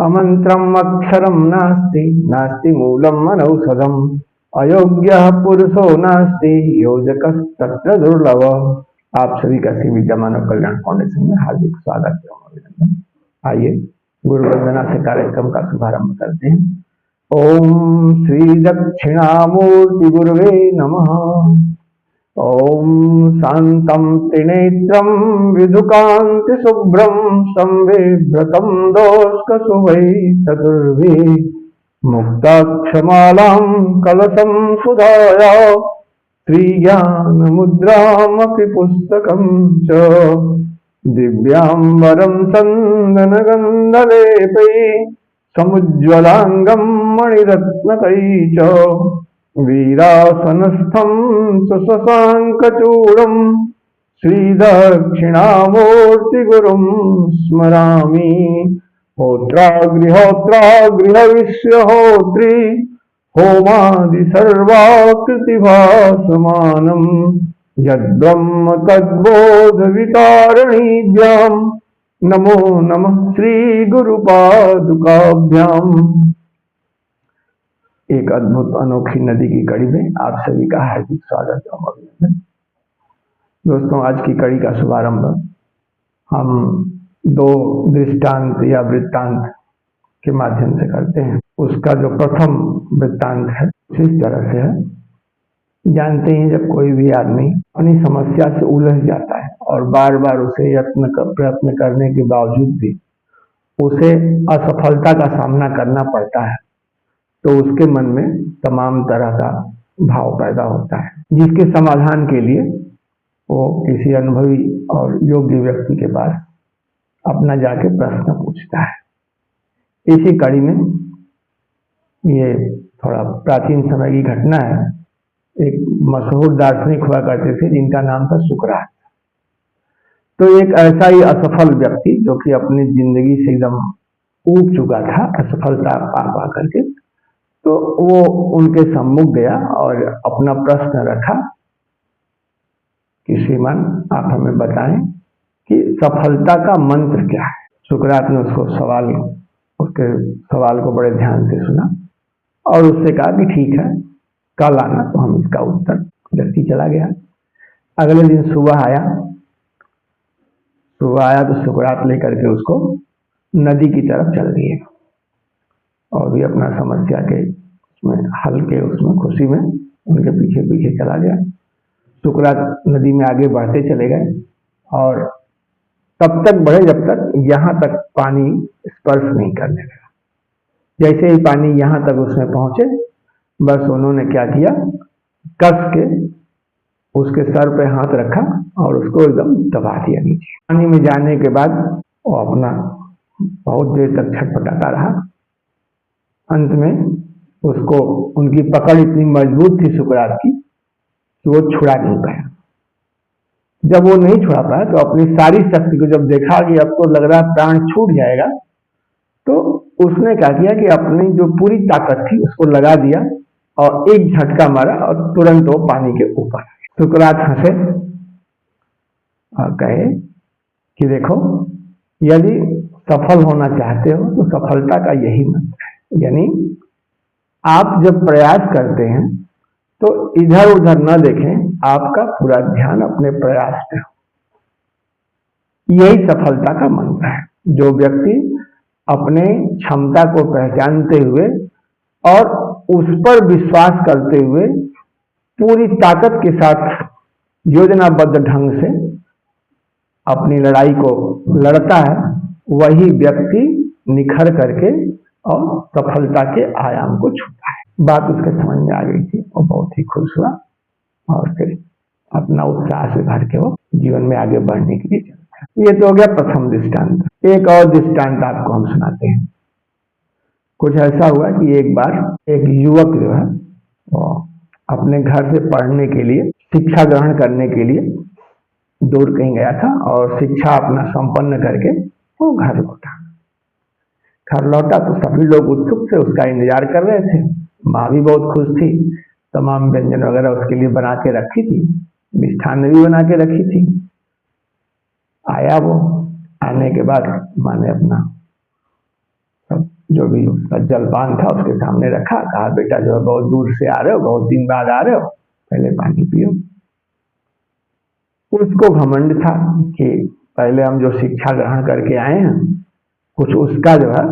अमंत्रम अक्षरम नास्ति नास्ति मूलम अनौषधम अयोग्य पुरुषो नास्ति योजकः तत्र दुर्लभ। आप सभी का श्री विद्या मानव कल्याण फाउंडेशन में हार्दिक स्वागत एवं अभिनंदन। आइए गुरु वंदना से कार्यक्रम का शुभारंभ करते हैं। ओम श्री दक्षिणामूर्ति गुरुवे नमः। ओम शांतं त्रिनेत्रं विदुकांति शुभ्रं संविभ्रतं दोष्कशुभै चतुर्भि मुक्ताक्षमालां कलशं सुधाया श्रीज्ञानमुद्रामपि पुस्तकं च दिव्यांबरं चन्दनगन्धलेपै समुज्ज्वलांगं मणिरत्नकै च वीरासनस्थं शशाङ्कचूडं श्रीदक्षिणामूर्तिगुरुं स्मरामि। होत्रागृहोत्रागृहविश्वहोत्री होमादि सर्वाकृतिभासमानं यद्ब्रह्म तद्बोधवितारणीभ्यां नमो नमः श्री गुरुपादुकाभ्याम। एक अद्भुत अनोखी नदी की कड़ी में आप सभी का हार्दिक स्वागत एवं अभिनंदन। दोस्तों, आज की कड़ी का शुभारंभ हम दो दृष्टांत या वृत्तांत के माध्यम से करते हैं। उसका जो प्रथम वृत्तांत है इस तरह से है। जानते हैं, जब कोई भी आदमी अपनी समस्या से उलझ जाता है और बार बार उसे प्रयत्न करने के बावजूद भी उसे असफलता का सामना करना पड़ता है, तो उसके मन में तमाम तरह का भाव पैदा होता है, जिसके समाधान के लिए वो किसी अनुभवी और योग्य व्यक्ति के पास अपना जाके प्रश्न पूछता है। इसी कड़ी में ये थोड़ा प्राचीन समय की घटना है। एक मशहूर दार्शनिक हुआ करते थे जिनका नाम था सुकरात। तो एक ऐसा ही असफल व्यक्ति जो कि अपनी जिंदगी से एकदम ऊब चुका था, असफलता पा करके, तो वो उनके सम्मुख गया और अपना प्रश्न रखा कि श्रीमान, आप हमें बताएं कि सफलता का मंत्र क्या है। सुकरात ने उसके सवाल को बड़े ध्यान से सुना और उससे कहा कि ठीक है, कल आना, तो हम इसका उत्तर। व्यक्ति चला गया। अगले दिन सुबह आया तो सुकरात लेकर के उसको नदी की तरफ चल दिए और भी अपना समस्या के उसमें खुशी में उनके पीछे पीछे चला गया। सुकरात नदी में आगे बढ़ते चले गए और तब तक बढ़े जब तक यहाँ तक पानी स्पर्श नहीं करने लगा। जैसे ही पानी यहाँ तक उसमें पहुंचे, बस उन्होंने क्या किया, कस के उसके सर पे हाथ रखा और उसको एकदम दबा दिया नीचे। पानी में जाने के बाद वो अपना बहुत देर तक छटपटाता रहा। अंत में उसको उनकी पकड़ इतनी मजबूत थी सुकरात की कि वो छुड़ा नहीं पाया। जब वो नहीं छुड़ा पाया तो अपनी सारी शक्ति को जब देखा कि अब तो लग रहा प्राण छूट जाएगा, तो उसने क्या किया कि अपनी जो पूरी ताकत थी उसको लगा दिया और एक झटका मारा और तुरंत वो पानी के ऊपर। सुकरात हंसे और कहे कि देखो, यदि सफल होना चाहते हो तो सफलता का यही मंत्र है। यानी आप जब प्रयास करते हैं तो इधर उधर न देखें, आपका पूरा ध्यान अपने प्रयास पे हो। यही सफलता का मंत्र है। जो व्यक्ति अपने क्षमता को पहचानते हुए और उस पर विश्वास करते हुए पूरी ताकत के साथ योजनाबद्ध ढंग से अपनी लड़ाई को लड़ता है, वही व्यक्ति निखर करके और सफलता के आयाम को छूता है। बात उसके समझ में आ गई थी और बहुत ही खुश हुआ और फिर अपना उत्साह से भर के वो जीवन में आगे बढ़ने के लिए चलता है। ये तो हो गया प्रथम दृष्टांत। एक और दृष्टांत आपको हम सुनाते हैं। कुछ ऐसा हुआ कि एक बार एक युवक जो है वो अपने घर से पढ़ने के लिए, शिक्षा ग्रहण करने के लिए दूर कहीं गया था और शिक्षा अपना संपन्न करके वो घर लौटा तो सभी लोग उत्सुक से उसका इंतजार कर रहे थे। माँ भी बहुत खुश थी, तमाम व्यंजन वगैरह उसके लिए बना के रखी थी, मिष्ठान भी बना के रखी थी। आया वो, आने के बाद माँ ने अपना सब जो भी उसका जलपान था उसके सामने रखा, कहा बेटा जो है बहुत दूर से आ रहे हो, बहुत दिन बाद आ रहे हो, पहले पानी पियो। उसको घमंड था कि पहले हम जो शिक्षा ग्रहण करके आए हैं कुछ उसका जो है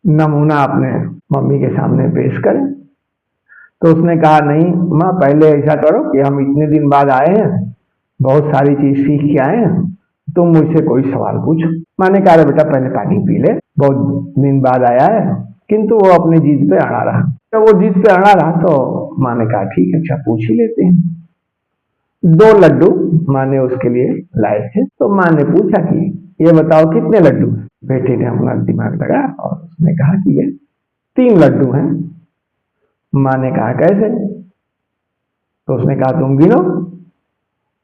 नमूना अपने मम्मी के सामने पेश करें। तो उसने कहा नहीं माँ, पहले ऐसा करो कि हम इतने दिन बाद आए हैं, बहुत सारी चीज सीख के आए हैं, तुम मुझसे कोई सवाल पूछो। माँ ने कहा बेटा पहले पानी पी ले, बहुत दिन बाद आया है। किंतु वो अपनी जिद पे अड़ा रहा। जब वो जिद पे अड़ा रहा तो माँ ने कहा ठीक है, अच्छा पूछ ही लेते हैं। 2 लड्डू माँ ने उसके लिए लाए थे। तो माँ ने पूछा कि ये बताओ कितने लड्डू। बेटे ने अपना दिमाग लगाया और उसने कहा कि ये 3 लड्डू हैं। माँ ने कहा कैसे? तो उसने कहा तुम गिनो।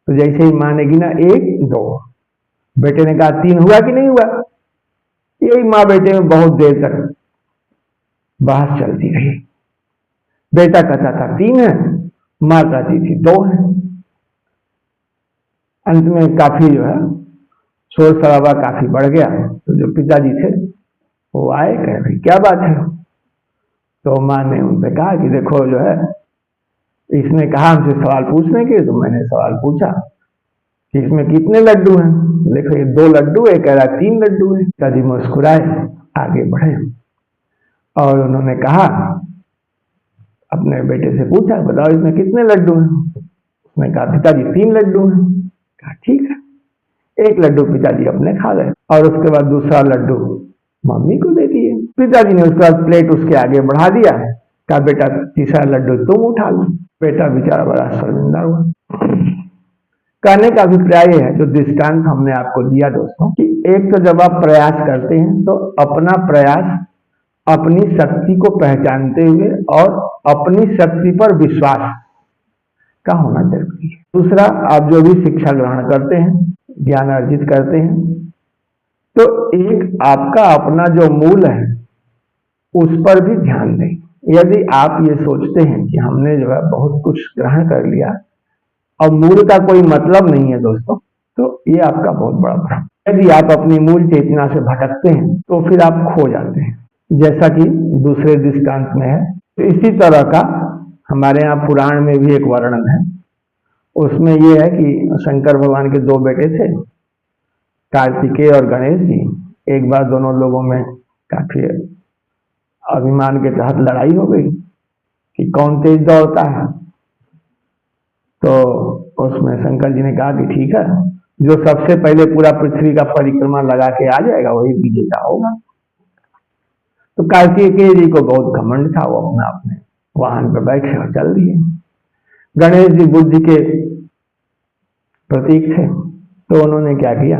तो जैसे ही माँ ने गिना 1 2, बेटे ने कहा 3 हुआ कि नहीं हुआ। यही माँ बेटे में बहुत देर तक बहस चलती रही। बेटा कहता था 3 है, माँ कहती थी 2 है। अंत में काफी जो है शोर शराबा काफी बढ़ गया। तो जो पिताजी थे वो आए, कहे भाई क्या बात है। तो माँ ने उनसे कहा कि देखो जो है इसने कहा हमसे सवाल पूछने के, तो मैंने सवाल पूछा कि इसमें कितने लड्डू हैं। देखो ये 2 लड्डू है, कह रहा 3 लड्डू है। पिताजी मुस्कुराए, आगे बढ़े और उन्होंने कहा, अपने बेटे से पूछा बताओ इसमें कितने लड्डू हैं। उसने कहा पिताजी 3 लड्डू हैं। कहा ठीक है। 1 लड्डू पिताजी अपने खा गए और उसके बाद दूसरा लड्डू मम्मी को दे दिए। पिताजी ने उसके बाद प्लेट उसके आगे बढ़ा दिया, कहा बेटा तीसरा लड्डू तुम उठा लो। बेटा बेचारा बड़ा शर्मिंदा हुआ। कहने का अभिप्राय है, जो दृष्टांत हमने आपको दिया दोस्तों, कि एक तो जब आप प्रयास करते हैं तो अपना प्रयास अपनी शक्ति को पहचानते हुए और अपनी शक्ति पर विश्वास का होना जरूरी है। दूसरा, आप जो भी शिक्षा ग्रहण करते हैं, ज्ञान अर्जित करते हैं, तो एक आपका अपना जो मूल है उस पर भी ध्यान दें। यदि आप ये सोचते हैं कि हमने जो है बहुत कुछ ग्रहण कर लिया और मूल का कोई मतलब नहीं है दोस्तों, तो ये आपका बहुत बड़ा भ्रम। यदि आप अपनी मूल चेतना से भटकते हैं तो फिर आप खो जाते हैं, जैसा कि दूसरे दृष्टांत में है। तो इसी तरह का हमारे यहाँ पुराण में भी एक वर्णन है। उसमें यह है कि शंकर भगवान के 2 बेटे थे, कार्तिकेय और गणेश जी। एक बार दोनों लोगों में काफी अभिमान के तहत लड़ाई हो गई कि कौन तेज दौड़ता है। तो उसमें शंकर जी ने कहा कि ठीक है, जो सबसे पहले पूरा पृथ्वी का परिक्रमा लगा के आ जाएगा वही विजेता होगा। तो कार्तिकेय जी को बहुत घमंड था, वो अपने वाहन पर बैठे और चल दिए। गणेश जी बुद्धि के प्रतीक थे, तो उन्होंने क्या किया,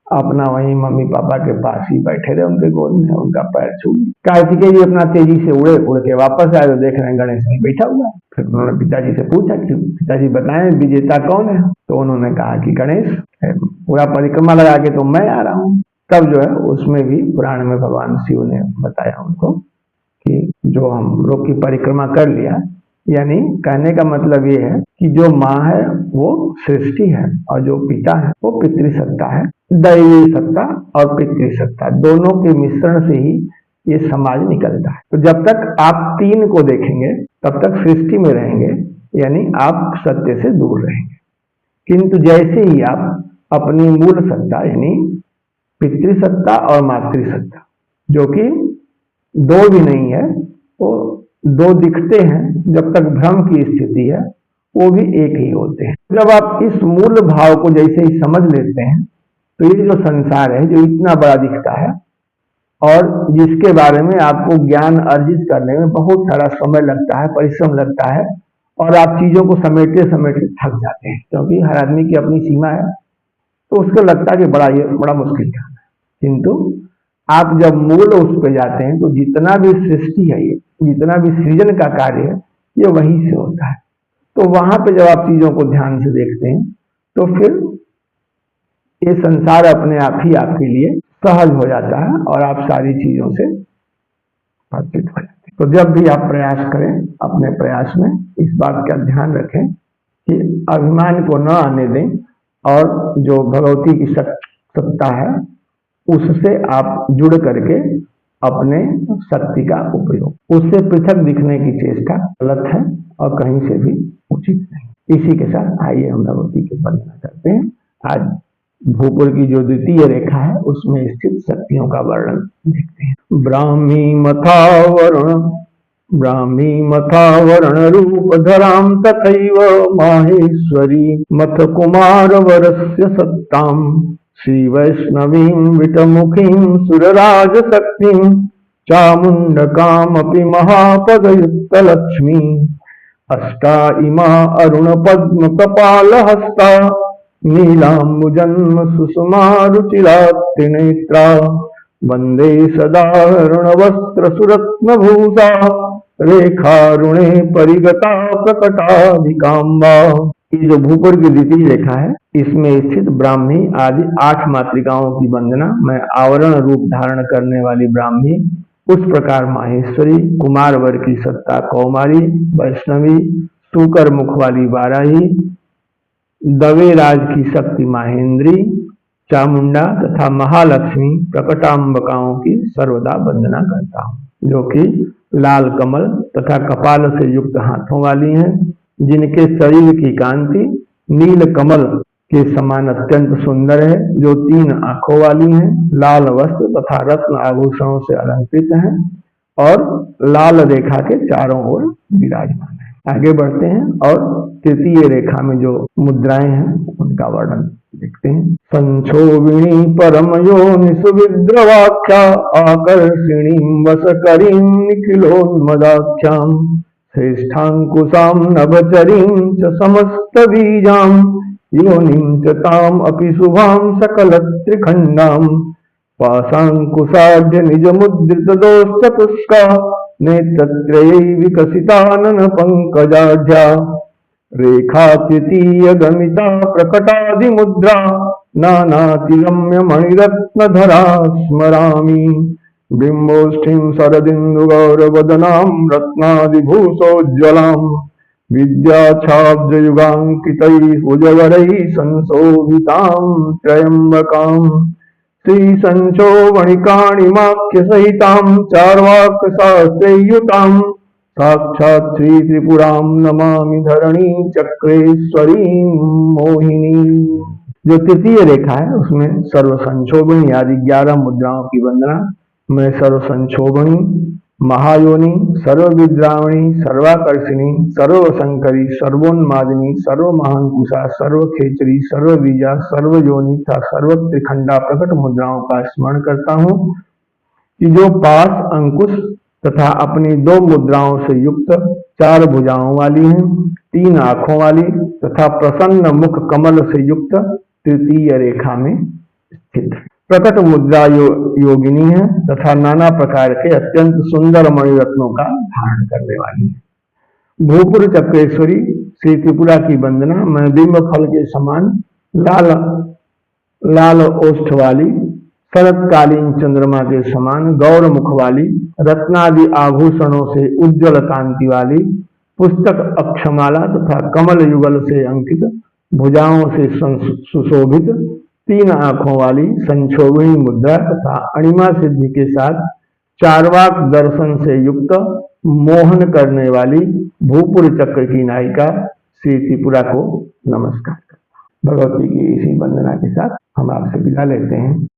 अपना वहीं मम्मी पापा के पास ही बैठे रहे, उनके गोद में उनका पैर छू। कार्तिकेय जी अपना तेजी से उड़ के वापस आए तो देख रहे हैं गणेश जी बैठा हुआ। फिर उन्होंने पिताजी से पूछा कि पिताजी बताएं विजेता कौन है। तो उन्होंने कहा कि गणेश, पूरा परिक्रमा लगा के तो मैं आ रहा हूँ। तब जो है उसमें भी पुराण में भगवान शिव ने बताया उनको कि जो हम लोग की परिक्रमा कर लिया, यानी कहने का मतलब ये है कि जो माँ है वो सृष्टि है और जो पिता है वो पितृसत्ता है। दैवी सत्ता और पितृसत्ता दोनों के मिश्रण से ही ये समाज निकलता है। तो जब तक आप 3 को देखेंगे तब तक सृष्टि में रहेंगे, यानी आप सत्य से दूर रहेंगे। किंतु जैसे ही आप अपनी मूल सत्ता यानी पितृसत्ता और मातृसत्ता, जो कि 2 भी नहीं है, वो 2 दिखते हैं, जब तक भ्रम की स्थिति है वो भी एक ही होते हैं। जब आप इस मूल भाव को जैसे ही समझ लेते हैं तो ये जो संसार है, जो इतना बड़ा दिखता है और जिसके बारे में आपको ज्ञान अर्जित करने में बहुत सारा समय लगता है, परिश्रम लगता है, और आप चीजों को समेटते समेटते थक जाते हैं, क्योंकि हर आदमी की अपनी सीमा है, तो उसको लगता है कि बड़ा मुश्किल काम है। किंतु आप जब मूल उस पर जाते हैं तो जितना भी सृष्टि है, ये जितना भी सृजन का कार्य है, ये वहीं से होता है। तो वहां पे जब आप चीजों को ध्यान से देखते हैं तो फिर ये संसार अपने आप ही आपके लिए सहज हो जाता है और आप सारी चीजों से परिचित हो जाते हैं। तो जब भी आप प्रयास करें, अपने प्रयास में इस बात का ध्यान रखें कि अभिमान को न आने दें और जो भगवती की सत्ता है उससे आप जुड़ करके अपने शक्ति का उपयोग, उससे पृथक दिखने की चेष्टा गलत है और कहीं से भी उचित नहीं। इसी के साथ आइए हम भगवती की वंदना करते हैं। आज भूपुर की जो द्वितीय रेखा है उसमें स्थित शक्तियों का वर्णन देखते हैं। ब्राह्मी मथा वर्ण रूप धराम तथैव माहेश्वरी मथ कुमार वरस्य सत्ताम श्री वैष्णवीं विटमुखीं सुरराज शक्तिं चामुंडकामपि महापदयुक्त लक्ष्मी अष्टा इमा अरुण पद्म कपाल हस्ता नीलाम्बुजन्म सुषमा रुचिरा त्रिनेत्रा वंदे सदा अरुणवस्त्र सुरत्न भूषा रेखारुणे परिगता प्रकटाधिकाम्बा। ये जो भूपुर की द्वितीय रेखा है इसमें स्थित ब्राह्मी आदि 8 मातृकाओं की वंदना मैं आवरण रूप धारण करने वाली ब्राह्मी, उस प्रकार माहेश्वरी, कुमार वर की सत्ता कौमारी, वैष्णवी, सूकर मुख वाली वाराही, दवे राज की शक्ति माहेंद्री, चामुंडा तथा महालक्ष्मी प्रकटांबकाओं की सर्वदा वंदना करता हूँ, जो कि लाल कमल तथा कपाल से युक्त हाथों वाली हैं, जिनके शरीर की कांति नील कमल के समान अत्यंत सुंदर है, जो 3 आंखों वाली हैं, लाल वस्त्र तथा रत्न आभूषणों से अलंकृत हैं और लाल रेखा के चारों ओर विराजमान है। आगे बढ़ते हैं और तृतीय रेखा में जो मुद्राएं हैं उनका वर्णन देखते हैं। संक्षोभिणी परम योनि सुविद्रवाख्या आकर्षिणी वसकरीं निखिलोन्मदाख्यां श्रेष्ठांकुशां नभचरीं च समस्त बीजां योनिं च ताम् अपि शुभां सकल त्रिखंडां पाशांकुशाढ्य निज मुद्रित दोश्चतुष्का नेत्रत्रयै विकसितानन पंकजाढ्या रेखा तृतीय गमिता प्रकटादिमुद्रा नानातिरम्य मणिरत्नधरा स्मरामि बिंबोष्ठीं शरदिन्दु गौरवदनां रत्नादिभूषोज्ज्वलां विद्याच्छाब्जयुगाङ्कितैः भुजगरैः संशोभितां त्र्यम्बकां श्री संशोभणिकाणिमाख्य सहितां चार्वाक शास्त्रयुतां साक्षात् श्री त्रिपुरां नमामि धरणी चक्रेश्वरी मोहिनी। जो तृतीय रेखा है उसमें सर्व संशोभनी आदि 11 मुद्राओं की वंदना मैं सर्व संशोभनी, महायोनि, सर्वविद्रावणी, सर्वाकर्षिणी, सर्वशंकरी, सर्वोन्मादिनी, सर्वमहांकुशा, सर्वखेचरी, सर्वबीजा, सर्वयोनि तथा सर्वत्रिखंडा प्रकट मुद्राओं का स्मरण करता हूँ कि जो पास, अंकुश तथा अपनी 2 मुद्राओं से युक्त 4 भुजाओं वाली हैं, 3 आंखों वाली तथा प्रसन्न मुख कमल से युक्त तृतीय रेखा में स्थित है। प्रकट मुद्रा योगिनी है तथा नाना प्रकार के अत्यंत सुंदर मणिरत्नों का धारण करने वाली है। भूपुर चक्रेश्वरी श्री त्रिपुरा की वंदना मैं बिंब फल के समान लाल ओष्ठ वाली, शरतकालीन चंद्रमा के समान गौर मुख वाली, रत्नादि आभूषणों से उज्ज्वल कांति वाली, पुस्तक अक्षमाला तथा कमल युगल से अंकित, भुजाओं से सुशोभित, 3 आंखों वाली, संक्षोभिणी मुद्रा तथा अणिमा सिद्धि के साथ चार्वाक दर्शन से युक्त, मोहन करने वाली भूपुर चक्र की नायिका श्री त्रिपुरा को नमस्कार। भगवती की इसी वंदना के साथ हम आपसे विदा लेते हैं।